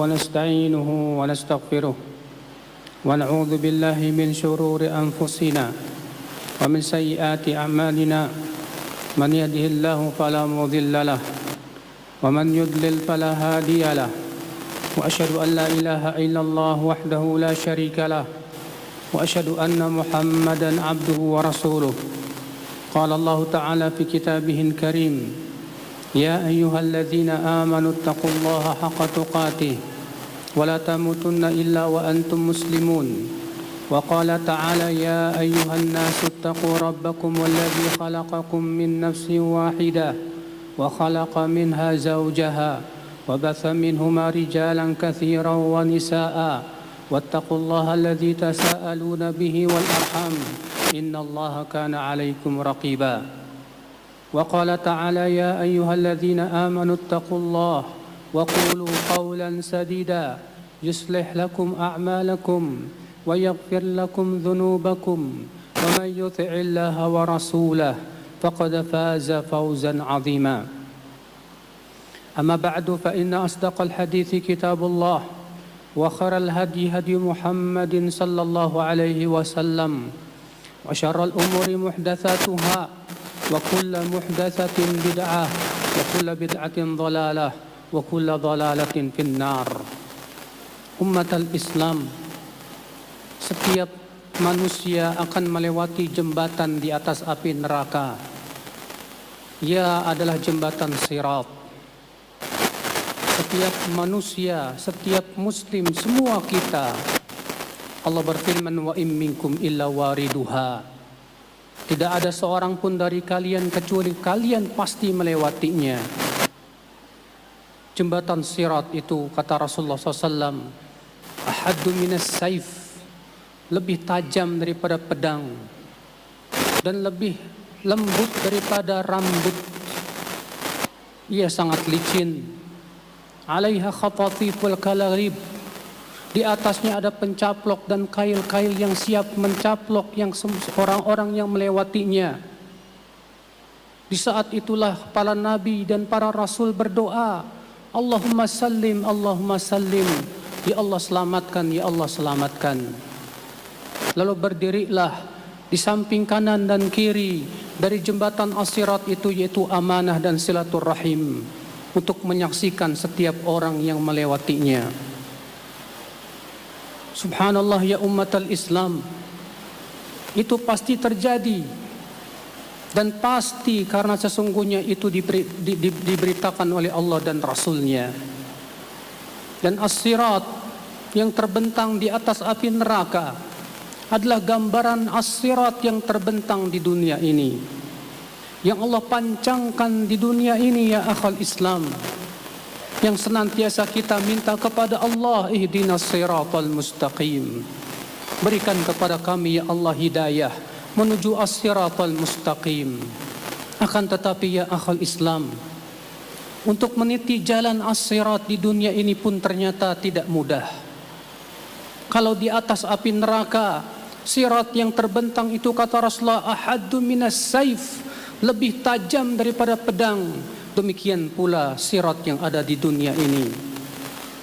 ونستعينه ونستغفره ونعوذ بالله من شرور أنفسنا ومن سيئات أعمالنا من يهده الله فلا مضل له ومن يضلل فلا هادي له وأشهد أن لا إله إلا الله وحده لا شريك له وأشهد أن محمدا عبده ورسوله. قال الله تعالى في كتابه الكريم: يا أيها الذين آمنوا اتقوا الله حق تقاته ولا تموتن إلا وأنتم مسلمون. وقال تعالى: يا أيها الناس اتقوا ربكم الذي خلقكم من نفس واحدة وخلق منها زوجها وبث منهما رجالا كثيرا ونساء واتقوا الله الذي تساءلون به والأرحام إن الله كان عليكم رقيبا. وقال تعالى: يا أيها الذين آمنوا اتقوا الله وقولوا قولا سديدا يصلح لكم أعمالكم ويغفر لكم ذنوبكم ومن يطع الله ورسوله فقد فاز فوزا عظيما. أما بعد فإن أصدق الحديث كتاب الله وخير الهدي هدي محمد صلى الله عليه وسلم وشر الأمور محدثاتها وكل محدثة بدعة وكل بدعة ضلالة وكل ضلالة في النار. Ummatal Islam, setiap manusia akan melewati jembatan di atas api neraka. Ia adalah jembatan sirat. Setiap manusia, setiap muslim, semua kita, Allah berfirman: wa in minkum illa wariduha. Tidak ada seorang pun dari kalian kecuali kalian pasti melewatinya. Jembatan sirat itu, kata Rasulullah SAW, ahaddu minas saif, lebih tajam daripada pedang dan lebih lembut daripada rambut. Ia sangat licin. Alaiha khatatiful kalarib, di atasnya ada pencaplok dan kail-kail yang siap mencaplok yang orang-orang yang melewatinya. Di saat itulah para nabi dan para rasul berdoa, Allahumma sallim, Allahumma sallim, ya Allah selamatkan, ya Allah selamatkan. Lalu berdirilah di samping kanan dan kiri dari jembatan as-sirat itu, yaitu amanah dan silaturahim, untuk menyaksikan setiap orang yang melewatinya. Subhanallah ya ummatal Islam, itu pasti terjadi dan pasti karena sesungguhnya itu diberitakan oleh Allah dan Rasulnya. Dan as-sirat yang terbentang di atas api neraka adalah gambaran as-sirat yang terbentang di dunia ini, yang Allah pancangkan di dunia ini, ya akhal Islam, yang senantiasa kita minta kepada Allah, ihdinas siratal mustaqim, berikan kepada kami ya Allah hidayah menuju as-siratal mustaqim. Akan tetapi ya akhal Islam, untuk meniti jalan as-sirat di dunia ini pun ternyata tidak mudah. Kalau di atas api neraka, sirat yang terbentang itu, kata Rasulullah, ahaddu minas saif, lebih tajam daripada pedang. Demikian pula sirat yang ada di dunia ini.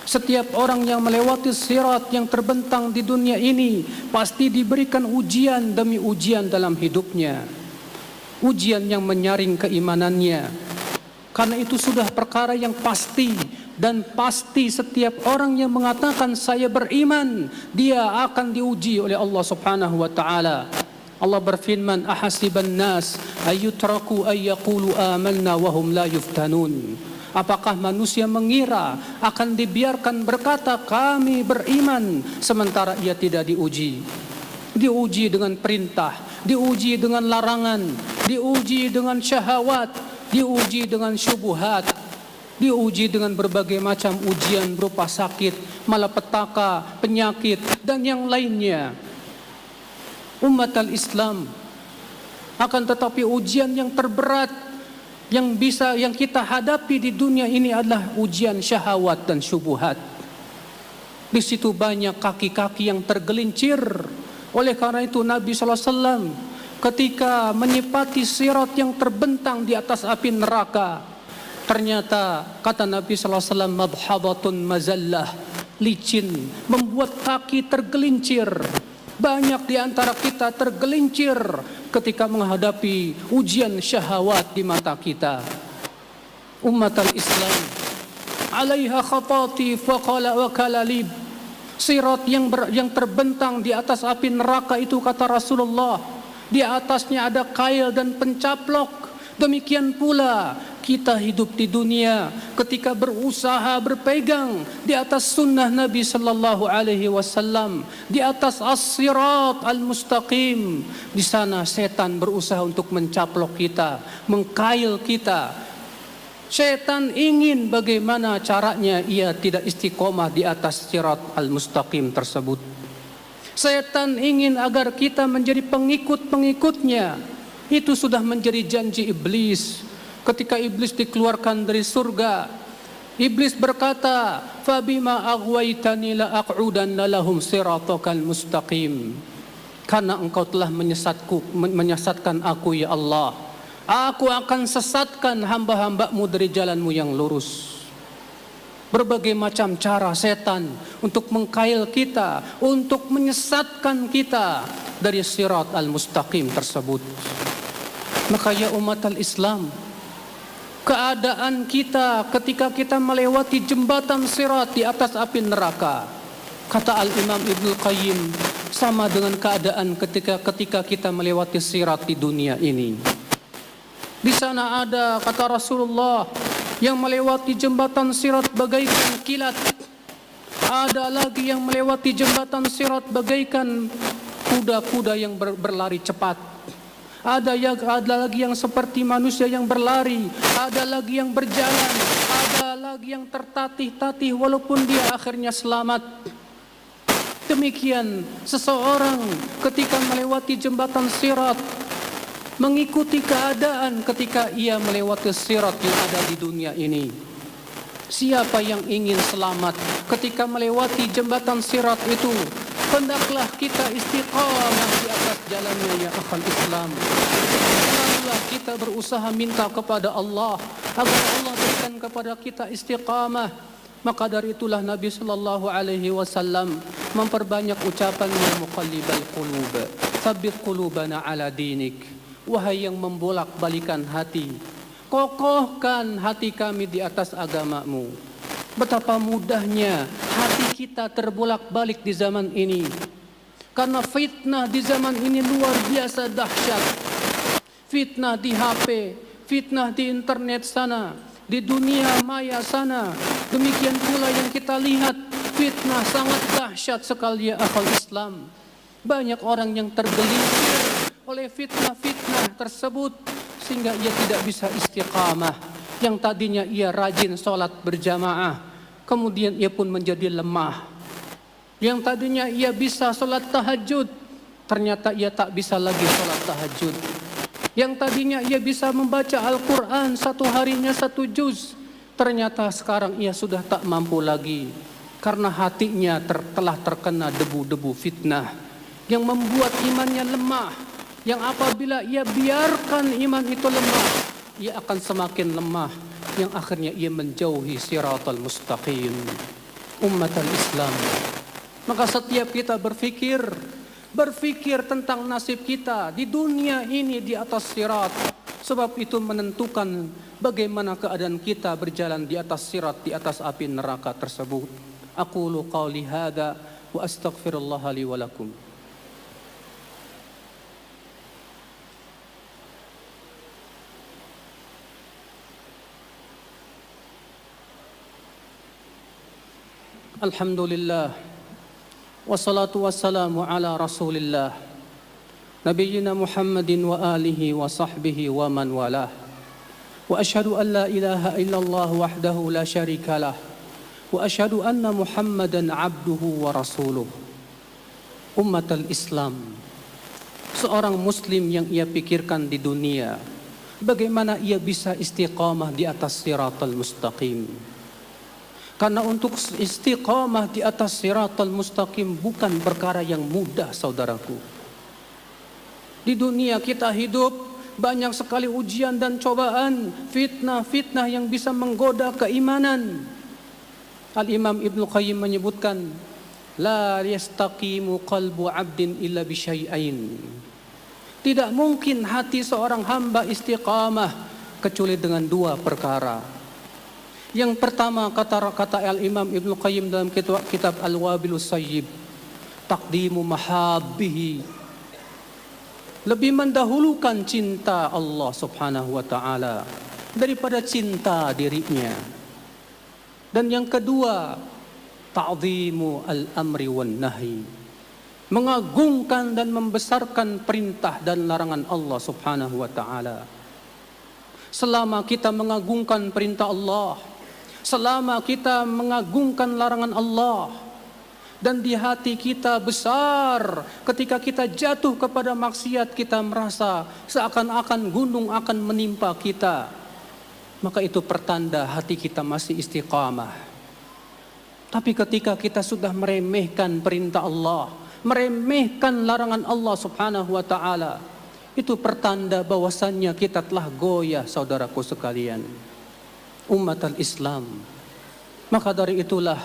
Setiap orang yang melewati sirat yang terbentang di dunia ini pasti diberikan ujian demi ujian dalam hidupnya. Ujian yang menyaring keimanannya. Karena itu sudah perkara yang pasti, dan pasti setiap orang yang mengatakan saya beriman, dia akan diuji oleh Allah Subhanahu wa taala. Allah berfirman, ahasiban nas ayyutraku ayyaqulu amanna wahum la yuftanun. Apakah manusia mengira akan dibiarkan berkata kami beriman sementara ia tidak diuji? Diuji dengan perintah, diuji dengan larangan, diuji dengan syahwat, diuji dengan syubhat, diuji dengan berbagai macam ujian berupa sakit, malapetaka, penyakit dan yang lainnya. Ummatal Islam, akan tetapi ujian yang terberat yang kita hadapi di dunia ini adalah ujian syahwat dan syubhat. Di situ banyak kaki-kaki yang tergelincir. Oleh karena itu Nabi SAW ketika menyipati sirat yang terbentang di atas api neraka, ternyata kata Nabi SAW, madhabatun mazallah, licin, membuat kaki tergelincir. Banyak di antara kita tergelincir ketika menghadapi ujian syahwat di mata kita. Ummatal Islam, alaiha khatatif wa kalalib. Sirat yang terbentang di atas api neraka itu, kata Rasulullah, di atasnya ada kail dan pencaplok. Demikian pula kita hidup di dunia ketika berusaha berpegang di atas sunnah Nabi sallallahu alaihi wasallam, di atas as-sirat al-mustaqim. Di sana setan berusaha untuk mencaplok kita, mengkail kita. Setan ingin bagaimana caranya ia tidak istiqomah di atas sirat al-mustaqim tersebut. Setan ingin agar kita menjadi pengikut-pengikutnya. Itu sudah menjadi janji iblis. Ketika iblis dikeluarkan dari surga, iblis berkata, "Fabima aghwaytani la aq'udanna lahum siratakal mustaqim." Karena engkau telah menyesatkan aku ya Allah, aku akan sesatkan hamba-hambamu dari jalanmu yang lurus. Berbagai macam cara setan untuk mengkail kita, untuk menyesatkan kita dari sirat al-mustaqim tersebut. Maka ya umat al-Islam, keadaan kita ketika kita melewati jembatan sirat di atas api neraka, kata Al-Imam Ibnu Qayyim, sama dengan keadaan ketika kita melewati sirat di dunia ini. Di sana ada, kata Rasulullah, yang melewati jembatan sirat bagaikan kilat. Ada lagi yang melewati jembatan sirat bagaikan kuda-kuda yang berlari cepat. Ada lagi yang seperti manusia yang berlari, ada lagi yang berjalan, ada lagi yang tertatih-tatih walaupun dia akhirnya selamat. Demikian seseorang ketika melewati jembatan sirat, mengikuti keadaan ketika ia melewati sirat yang ada di dunia ini. Siapa yang ingin selamat ketika melewati jembatan sirat itu, hendaklah kita istiqamah di atas jalannya ya akhal Islam. Selalulah kita berusaha minta kepada Allah agar Allah berikan kepada kita istiqamah. Maka dari itulah Nabi sallallahu alaihi wasallam memperbanyak ucapannya, muqallibal qulub, tsabbit qulubana ala dinik. Wahai yang membolak-balikan hati, kokohkan hati kami di atas agamamu. Betapa mudahnya hati kita terbolak-balik di zaman ini. Karena fitnah di zaman ini luar biasa dahsyat. Fitnah di HP, fitnah di internet sana, di dunia maya sana. Demikian pula yang kita lihat, fitnah sangat dahsyat sekali ya akhal Islam. Banyak orang yang tergelincir oleh fitnah-fitnah tersebut sehingga ia tidak bisa istiqamah. Yang tadinya ia rajin sholat berjamaah, kemudian ia pun menjadi lemah. Yang tadinya ia bisa sholat tahajud, ternyata ia tak bisa lagi sholat tahajud. Yang tadinya ia bisa membaca Al-Quran satu harinya 1 juz, ternyata sekarang ia sudah tak mampu lagi. Karena hatinya telah terkena debu-debu fitnah yang membuat imannya lemah. Yang apabila ia biarkan iman itu lemah, ia akan semakin lemah, yang akhirnya ia menjauhi siratal mustaqim. Ummatal Islam, maka setiap kita berfikir tentang nasib kita di dunia ini di atas sirat. Sebab itu menentukan bagaimana keadaan kita berjalan di atas sirat, di atas api neraka tersebut. Aqulu qawli hadza wa astaghfirullah li wa lakum. Alhamdulillah, wassalatu wassalamu ala rasulillah, nabiyyina Muhammadin wa alihi wa sahbihi wa man walah. Wa ashhadu an la ilaha illallah wahdahu la syarikalah, wa ashhadu anna Muhammadan abduhu wa rasuluh. Ummatal Islam, seorang muslim yang ia pikirkan di dunia, bagaimana ia bisa istiqamah di atas siratal mustaqim. Karena untuk istiqamah di atas siratal mustaqim bukan perkara yang mudah, saudaraku. Di dunia kita hidup, banyak sekali ujian dan cobaan, fitnah-fitnah yang bisa menggoda keimanan. Al-Imam Ibnu Qayyim menyebutkan, la yastaqimu qalbu 'abdin illa bisyai'ain. Tidak mungkin hati seorang hamba istiqamah kecuali dengan dua perkara. Yang pertama, kata Al-Imam Ibnu Qayyim dalam kitab Al-Wabilus Sayyib, taqdimu mahabbihi, lebih mendahulukan cinta Allah subhanahu wa ta'ala daripada cinta dirinya. Dan yang kedua, ta'zimu al-amri wan nahi, mengagungkan dan membesarkan perintah dan larangan Allah subhanahu wa ta'ala. Selama kita mengagungkan perintah Allah, selama kita mengagungkan larangan Allah, dan di hati kita besar ketika kita jatuh kepada maksiat, kita merasa seakan-akan gunung akan menimpa kita, maka itu pertanda hati kita masih istiqamah. Tapi ketika kita sudah meremehkan perintah Allah, meremehkan larangan Allah subhanahu wa ta'ala, itu pertanda bahwasannya kita telah goyah, saudaraku sekalian, umat al-Islam. Maka dari itulah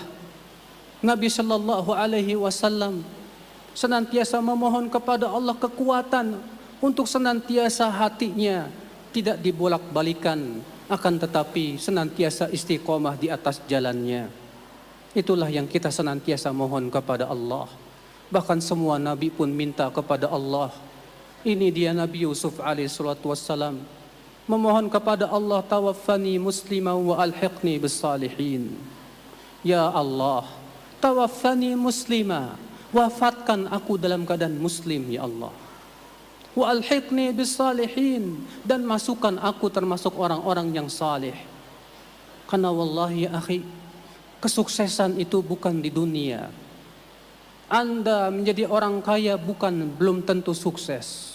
Nabi Shallallahu Alaihi Wasallam senantiasa memohon kepada Allah kekuatan untuk senantiasa hatinya tidak dibolak-balikan, akan tetapi senantiasa istiqomah di atas jalannya. Itulah yang kita senantiasa mohon kepada Allah. Bahkan semua Nabi pun minta kepada Allah. Ini dia Nabi Yusuf alaihi salatu wassalam memohon kepada Allah, tawaffani musliman wa alhiqni bis salihin. Ya Allah, tawaffani muslima, wafatkan aku dalam keadaan muslim ya Allah. Wa alhiqni bis salihin, dan masukkan aku termasuk orang-orang yang saleh. Karena wallahi ya akhi, kesuksesan itu bukan di dunia. Anda menjadi orang kaya belum tentu sukses.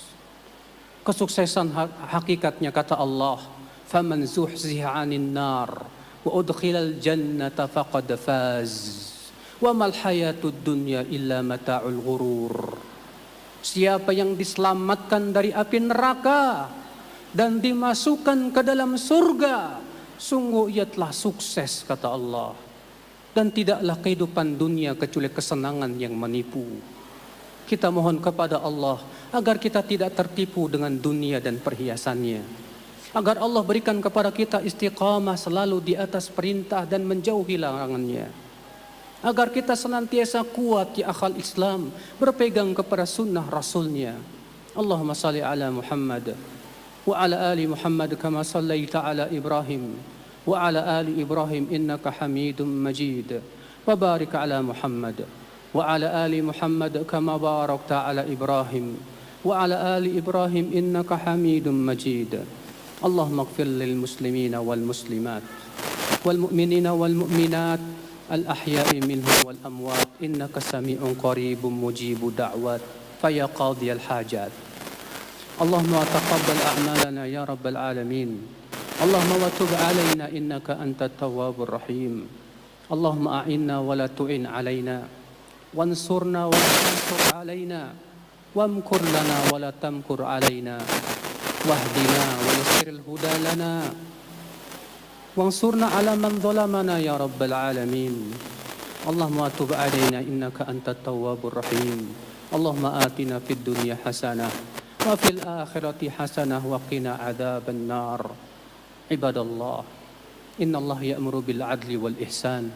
Kesuksesan hakikatnya kata Allah, faman zuhziha 'anil nar wa udkhilal jannata faqad faz wa mal hayatud dunya illa mata'ul ghurur. Siapa yang diselamatkan dari api neraka dan dimasukkan ke dalam surga, sungguh ia telah sukses kata Allah. Dan tidaklah kehidupan dunia kecuali kesenangan yang menipu. Kita mohon kepada Allah agar kita tidak tertipu dengan dunia dan perhiasannya. Agar Allah berikan kepada kita istiqamah selalu di atas perintah dan menjauhi larangannya. Agar kita senantiasa kuat ya akhal Islam, berpegang kepada sunnah Rasulnya. Allahumma salli ala Muhammad wa ala ali Muhammad kama sallaita ala Ibrahim wa ala ali Ibrahim innaka Hamidum Majid. Wa barik ala Muhammad wa ala ali Muhammad kama barakta ala Ibrahim wa ala ali Ibrahim innaka Hamidum Majid. Allahumma ighfir lil muslimina wal muslimat wal mu'minina wal mu'minat al ahya'i minhum wal amwat innaka sami'un qaribun mujibud da'wat faya qadiyal hajat. Allahumma taqabbal a'malana ya rabbal alamin. Allahumma wa tub alaina innaka antat tawwabur rahim. Allahumma a'inna wa la tu'in alaina wansurna wa la tansur alaina wamkur lana wa la tamkur alaina wahdina wa yassiril huda lana wansurna ala man zalamana ya rabbal alamin. Allahumma tub alaina innaka antat tawwabur rahim. Allahumma atina fid dunya hasanah wa fil akhirati hasanah wa qina adzaban nar. Ibadallah, innallaha ya'muru bil adli wal ihsan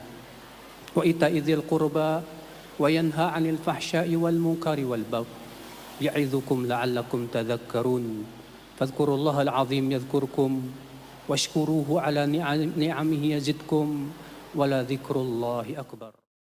wa ita'i dzil qurba wa yanha 'anil fahsya'i wal munkari wal baghi ya'idzukum la'allakum tadhakkarun. Fadhkurullahal 'azim yadhkurkum washkuruhu 'ala ni'amihi yazidkum wa la dzikrullahi akbar.